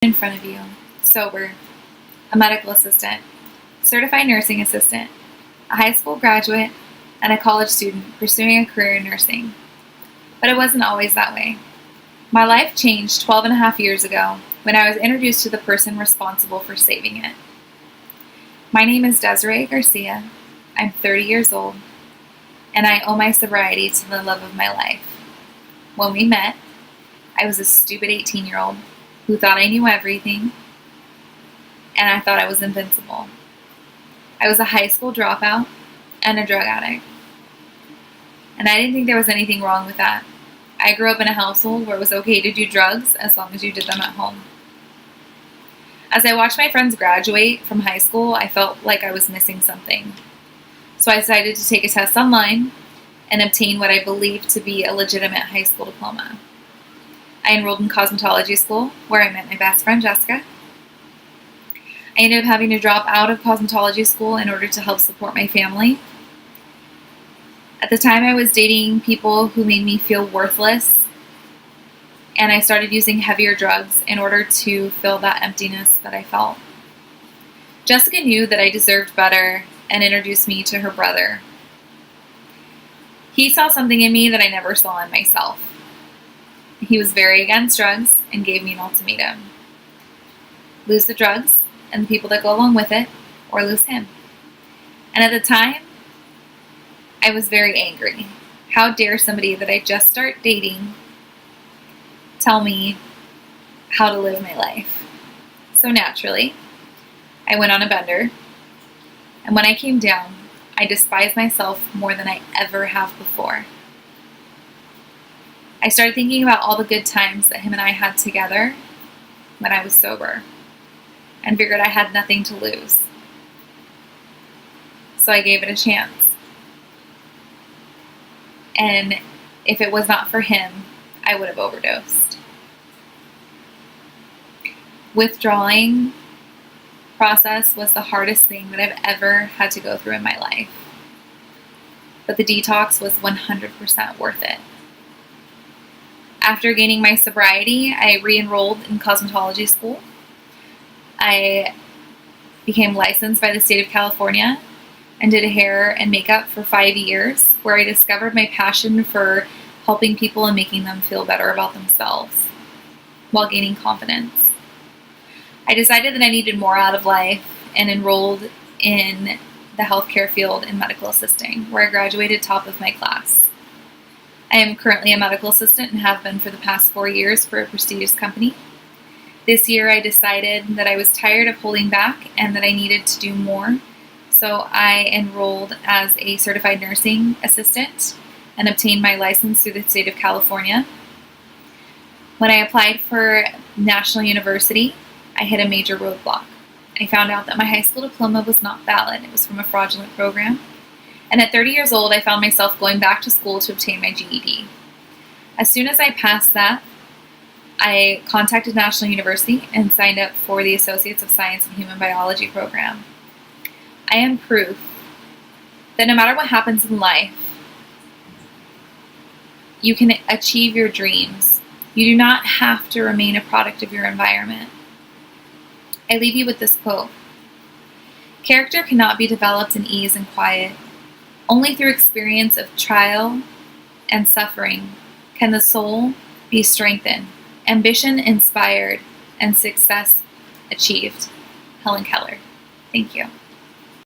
In front of you, sober, a medical assistant, certified nursing assistant, a high school graduate, and a college student pursuing a career in nursing. But it wasn't always that way. My life changed 12 and a half years ago when I was introduced to the person responsible for saving it. My name is Desiree Garcia. I'm 30 years old, and I owe my sobriety to the love of my life. When we met, I was a stupid 18-year-old who thought I knew everything, and I thought I was invincible. I was a high school dropout and a drug addict, and I didn't think there was anything wrong with that. I grew up in a household where it was okay to do drugs as long as you did them at home. As I watched my friends graduate from high school, I felt like I was missing something. So I decided to take a test online and obtain what I believed to be a legitimate high school diploma. I enrolled in cosmetology school, where I met my best friend, Jessica. I ended up having to drop out of cosmetology school in order to help support my family. At the time, I was dating people who made me feel worthless, and I started using heavier drugs in order to fill that emptiness that I felt. Jessica knew that I deserved better and introduced me to her brother. He saw something in me that I never saw in myself. He was very against drugs and gave me an ultimatum. Lose the drugs and the people that go along with it, or lose him. And at the time, I was very angry. How dare somebody that I just started dating tell me how to live my life? So naturally, I went on a bender, and when I came down, I despised myself more than I ever have before. I started thinking about all the good times that him and I had together when I was sober, and figured I had nothing to lose. So I gave it a chance. And if it was not for him, I would have overdosed. Withdrawing process was the hardest thing that I've ever had to go through in my life. But the detox was 100% worth it. After gaining my sobriety, I re-enrolled in cosmetology school. I became licensed by the state of California and did hair and makeup for 5 years, where I discovered my passion for helping people and making them feel better about themselves while gaining confidence. I decided that I needed more out of life and enrolled in the healthcare field in medical assisting, where I graduated top of my class. I am currently a medical assistant and have been for the past 4 years for a prestigious company. This year I decided that I was tired of holding back and that I needed to do more. So I enrolled as a certified nursing assistant and obtained my license through the state of California. When I applied for National University, I hit a major roadblock. I found out that my high school diploma was not valid. It was from a fraudulent program. And at 30 years old, I found myself going back to school to obtain my GED. As soon as I passed that, I contacted National University and signed up for the Associates of Science in Human Biology program. I am proof that no matter what happens in life, you can achieve your dreams. You do not have to remain a product of your environment. I leave you with this quote. Character cannot be developed in ease and quiet. Only through experience of trial and suffering can the soul be strengthened, ambition inspired, and success achieved. Helen Keller. Thank you.